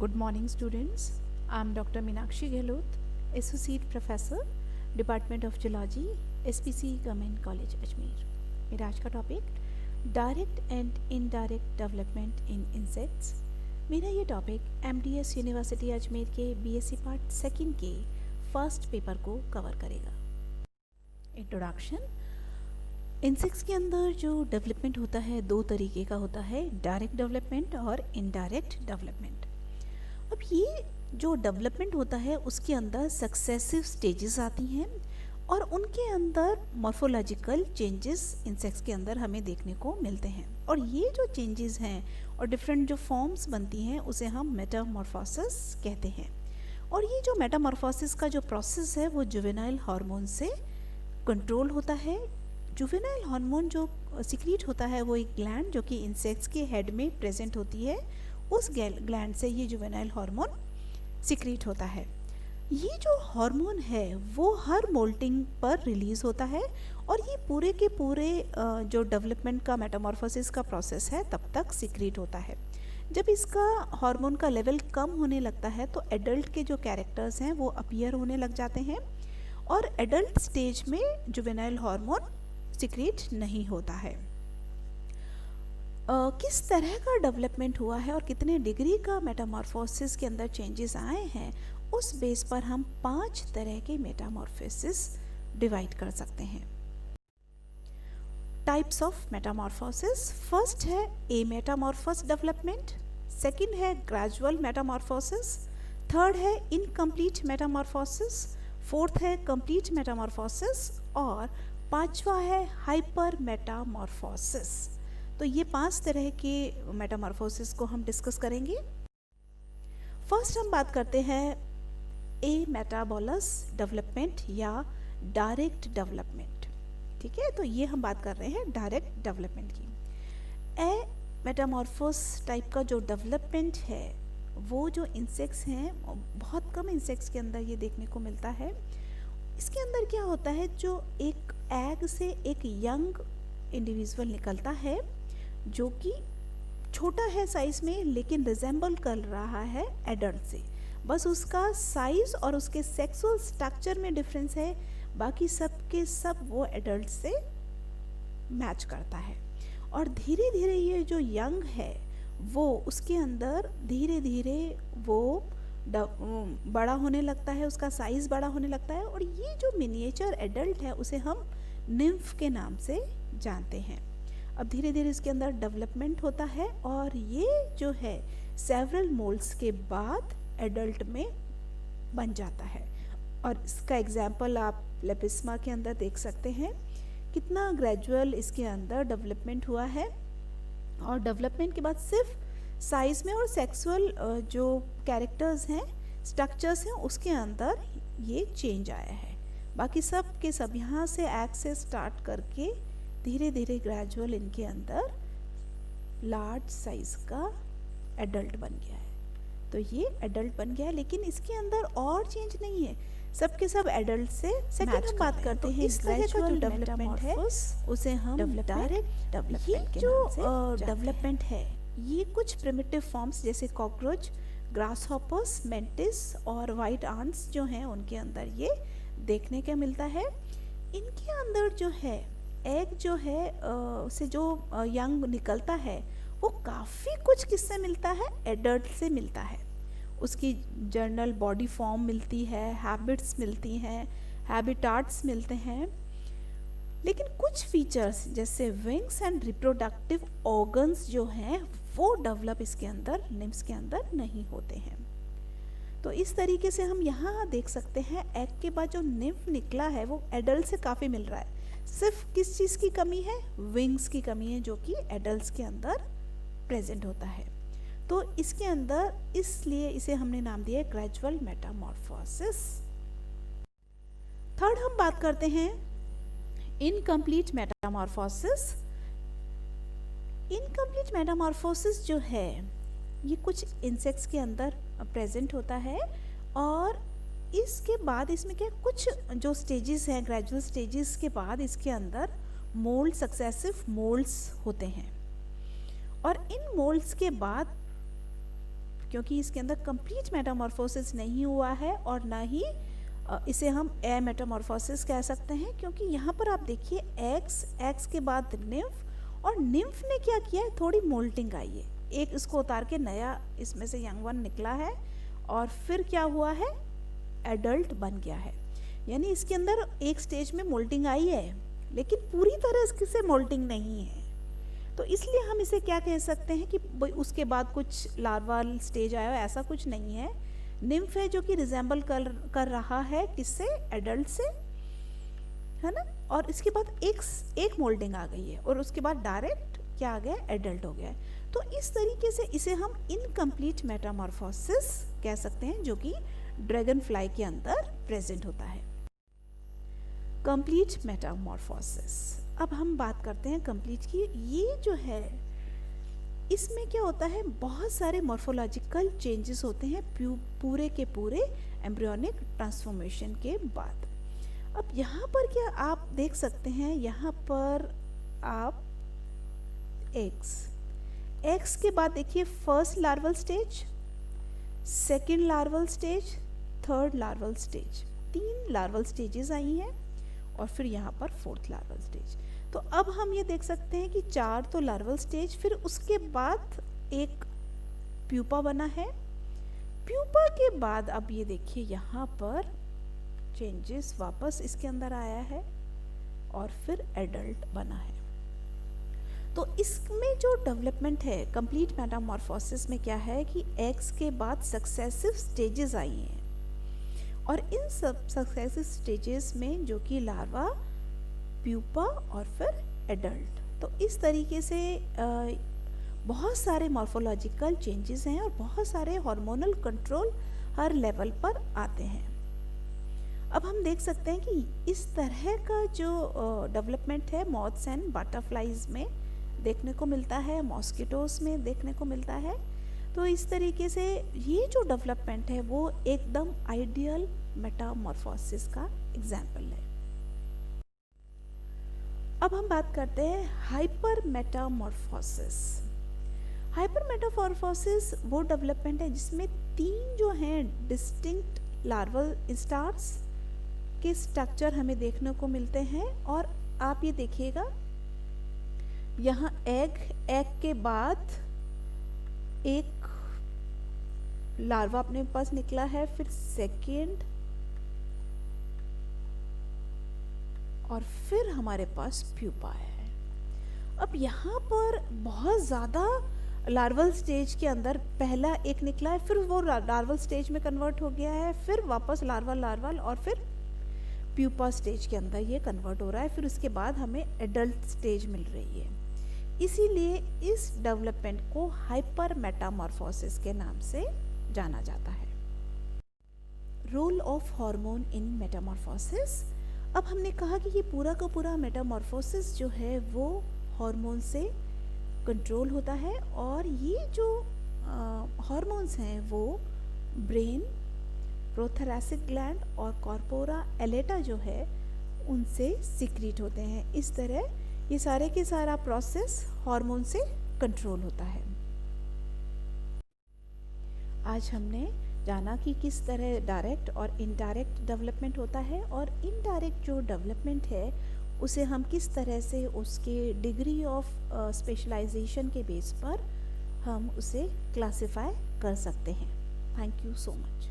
Good morning, students. I'm Dr. Meenakshi Gehlot, Associate Professor, Department of Geology, SPC Government College, Ajmer. मेरा आज का topic direct and indirect development in insects. मेरा ये topic MDS university Ajmer के BSc part second के first paper को cover करेगा। Introduction. Insects के अंदर जो डेवलपमेंट होता है दो तरीके का होता है, डायरेक्ट डेवलपमेंट और इनडायरेक्ट डेवलपमेंट। अब ये जो डेवलपमेंट होता है उसके अंदर सक्सेसिव स्टेजेस आती हैं और उनके अंदर मॉर्फोलॉजिकल चेंजेस इंसेक्ट्स के अंदर हमें देखने को मिलते हैं। और ये जो चेंजेस हैं और डिफरेंट जो फॉर्म्स बनती हैं उसे हम मेटामॉर्फोसिस कहते हैं। और ये जो मेटामॉर्फोसिस का जो प्रोसेस है वो जुवेनाइल हार्मोन से कंट्रोल होता है। जुवेनाइल हार्मोन जो सिक्रीट होता है वो एक ग्लैंड जो कि इंसेक्ट्स के हेड में प्रेजेंट होती है, उस ग्लैंड से ये जुवेनाइल हार्मोन सिक्रीट होता है। ये जो हार्मोन है वो हर मोल्टिंग पर रिलीज होता है और ये पूरे के पूरे जो डेवलपमेंट का मेटामॉर्फोसिस का प्रोसेस है तब तक सिक्रीट होता है। जब इसका हार्मोन का लेवल कम होने लगता है तो एडल्ट के जो कैरेक्टर्स हैं वो अपीयर होने लग जाते हैं और एडल्ट स्टेज में जुवेनाइल हार्मोन सिक्रीट नहीं होता है। किस तरह का डेवलपमेंट हुआ है और कितने डिग्री का मेटामॉर्फोसिस के अंदर चेंजेस आए हैं, उस बेस पर हम 5 तरह के मेटामॉर्फोसिस डिवाइड कर सकते हैं। Types of Metamorphosis. फर्स्ट है एमेटामॉर्फस डेवलपमेंट, सेकंड है ग्रेजुअल मेटामॉर्फोसिस, थर्ड है इनकम्प्लीट मेटामॉर्फोसिस, फोर्थ है कंप्लीट मेटामॉर्फोसिस और पांचवा है हाइपर मेटामॉर्फोसिस। तो ये 5 तरह के मेटामॉर्फोसिस को हम डिस्कस करेंगे। फर्स्ट हम बात करते हैं ए मेटाबोलस डेवलपमेंट या डायरेक्ट डेवलपमेंट। ठीक है, तो ये हम बात कर रहे हैं डायरेक्ट डेवलपमेंट की। ए मेटामॉर्फोस टाइप का जो डेवलपमेंट है वो जो इंसेक्ट्स हैं, बहुत कम इंसेक्ट्स के अंदर ये देखने को मिलता है। इसके अंदर क्या होता है, जो एक एग से एक यंग इंडिविजुअल निकलता है जो कि छोटा है साइज में लेकिन रिजेंबल कर रहा है एडल्ट से। बस उसका साइज और उसके सेक्सुअल स्ट्रक्चर में डिफरेंस है, बाकी सब के सब वो एडल्ट से मैच करता है। और धीरे धीरे ये जो यंग है वो उसके अंदर धीरे धीरे वो बड़ा होने लगता है, उसका साइज बड़ा होने लगता है और ये जो मिनिएचर एडल्ट है उसे हम निम्फ के नाम से जानते हैं। अब धीरे धीरे इसके अंदर डेवलपमेंट होता है और ये जो है सेवरल मोल्ड्स के बाद एडल्ट में बन जाता है। और इसका एग्जाम्पल आप लेपिस्मा के अंदर देख सकते हैं, कितना ग्रेजुअल इसके अंदर डेवलपमेंट हुआ है। और डेवलपमेंट के बाद सिर्फ साइज में और सेक्सुअल जो कैरेक्टर्स हैं, स्ट्रक्चर्स हैं, उसके अंदर ये चेंज आया है। बाकी सब के सब यहाँ से एग से स्टार्ट करके धीरे धीरे ग्रेजुअल इनके अंदर लार्ज साइज का एडल्ट बन गया है। तो ये एडल्ट बन गया है, लेकिन इसके अंदर और चेंज नहीं है, सब के सब एडल्ट से सेकंड हम बात करते हैं। इस तरह का जो डेवलपमेंट है उसे हम डायरेक्ट डेवलपमेंट के नाम से डेवलपमेंट है। ये कुछ प्रिमिटिव फॉर्म्स जैसे कॉकरोच, ग्रास हॉपर्स, मेंटिस और वाइट आंट्स जो हैं उनके अंदर ये देखने का मिलता है। इनके अंदर जो है एग जो है से जो यंग निकलता है वो काफ़ी कुछ किससे मिलता है, एडल्ट से मिलता है। उसकी जर्नल बॉडी फॉर्म मिलती है, हैबिट्स मिलती हैं, हैबिटाट्स मिलते हैं, लेकिन कुछ फीचर्स जैसे विंग्स एंड रिप्रोडक्टिव ऑर्गन्स जो हैं वो डेवलप इसके अंदर निम्स के अंदर नहीं होते हैं। तो इस तरीके से हम यहाँ देख सकते हैं एग के बाद जो निम्फ निकला है वो एडल्ट से काफ़ी मिल रहा है। सिर्फ किस चीज़ की कमी है, विंग्स की कमी है जो कि एडल्ट्स के अंदर प्रेजेंट होता है। तो इसके अंदर इसलिए इसे हमने नाम दिया है ग्रेजुअल मेटामॉर्फोसिस। थर्ड हम बात करते हैं इनकम्प्लीट मेटामॉर्फोसिस। इनकम्प्लीट मेटामॉर्फोसिस जो है ये कुछ इंसेक्ट्स के अंदर प्रेजेंट होता है और इसके बाद इसमें क्या कुछ जो स्टेजेस हैं, ग्रेजुअल स्टेजेस के बाद इसके अंदर मोल्ड सक्सेसिव मोल्ड्स होते हैं और इन मोल्ड्स के बाद क्योंकि इसके अंदर कंप्लीट मेटामॉर्फोसिस नहीं हुआ है और ना ही इसे हम ए मेटामॉर्फोसिस कह सकते हैं, क्योंकि यहाँ पर आप देखिए एक्स के बाद निम्फ, और निम्फ ने क्या किया है, थोड़ी मोल्टिंग आई है, एक इसको उतार के नया इसमें से यंग वन निकला है और फिर क्या हुआ है, एडल्ट बन गया है। यानी इसके अंदर एक स्टेज में मोल्टिंग आई है लेकिन पूरी तरह इससे मोल्टिंग नहीं है, तो इसलिए हम इसे क्या कह सकते हैं कि उसके बाद कुछ लार्वाल स्टेज आया, ऐसा कुछ नहीं है। निम्फ है जो कि रिजेंबल कर रहा है किससे, एडल्ट से, है ना, और इसके बाद एक मोल्डिंग आ गई है और उसके बाद डायरेक्ट क्या आ गया, एडल्ट हो गया है। तो इस तरीके से इसे हम इनकम्प्लीट मेटामॉर्फोसिस कह सकते हैं, जो कि ड्रैगन फ्लाई के अंदर प्रेजेंट होता है। कंप्लीट मेटामॉर्फोसिस, अब हम बात करते हैं कंप्लीट की। ये जो है इसमें क्या होता है, बहुत सारे मॉर्फोलॉजिकल चेंजेस होते हैं पूरे के पूरे एम्ब्रियोनिक ट्रांसफॉर्मेशन के बाद। अब यहाँ पर क्या आप देख सकते हैं, यहाँ पर आप एक्स के बाद देखिए first larval stage, second larval stage, third larval stage, 3 larval stages आई हैं और फिर यहाँ पर फोर्थ लार्वल स्टेज। तो अब हम ये देख सकते हैं कि 4 तो लार्वल स्टेज, फिर उसके बाद एक प्यूपा बना है। प्यूपा के बाद अब ये देखिए यहाँ पर चेंजेस वापस इसके अंदर आया है और फिर एडल्ट बना है। तो इसमें जो डेवलपमेंट है कंप्लीट मेटामॉर्फोसिस में क्या है कि एक्स के बाद सक्सेसिव स्टेजेस आई हैं और इन सब सक्सेसिव स्टेजेस में जो कि लार्वा, प्यूपा और फिर एडल्ट, तो इस तरीके से बहुत सारे मॉर्फोलॉजिकल चेंजेस हैं और बहुत सारे हार्मोनल कंट्रोल हर लेवल पर आते हैं। अब हम देख सकते हैं कि इस तरह का जो डेवलपमेंट है मॉथ्स एंड बटरफ्लाइज में देखने को मिलता है, मॉस्किटोस में देखने को मिलता है। तो इस तरीके से ये जो डेवलपमेंट है वो एकदम आइडियल मेटामॉर्फोसिस का एग्जाम्पल है। अब हम बात करते हैं हाइपर मेटामॉर्फोसिस। हाइपर मेटामॉर्फोसिस वो डेवलपमेंट है जिसमें 3 जो हैं डिस्टिंक्ट लार्वल स्टार्स के स्ट्रक्चर हमें देखने को मिलते हैं। और आप ये देखिएगा यहाँ एग के बाद एक लार्वा अपने पास निकला है, फिर सेकेंड और फिर हमारे पास प्यूपा है। अब यहाँ पर बहुत ज़्यादा लार्वल स्टेज के अंदर पहला एक निकला है, फिर वो लार्वल स्टेज में कन्वर्ट हो गया है, फिर वापस लार्वल और फिर प्यूपा स्टेज के अंदर ये कन्वर्ट हो रहा है, फिर उसके बाद हमें एडल्ट स्टेज मिल रही है। इसीलिए इस डेवलपमेंट को हाइपर मेटामॉर्फोसिस के नाम से जाना जाता है। Role of hormone in metamorphosis. अब हमने कहा कि ये पूरा का पूरा मेटामॉर्फोसिस जो है वो हार्मोन से कंट्रोल होता है और ये जो हार्मोन्स हैं वो ब्रेन, प्रोथैलेमिक ग्लैंड और कॉर्पोरा एलेटा जो है उनसे सीक्रेट होते हैं। इस तरह ये सारे के सारा प्रोसेस हार्मोन से कंट्रोल होता है। आज हमने जाना कि किस तरह डायरेक्ट और इनडायरेक्ट डेवलपमेंट होता है और इनडायरेक्ट जो डेवलपमेंट है उसे हम किस तरह से उसके डिग्री ऑफ स्पेशलाइजेशन के बेस पर हम उसे क्लासिफाई कर सकते हैं। Thank you so much.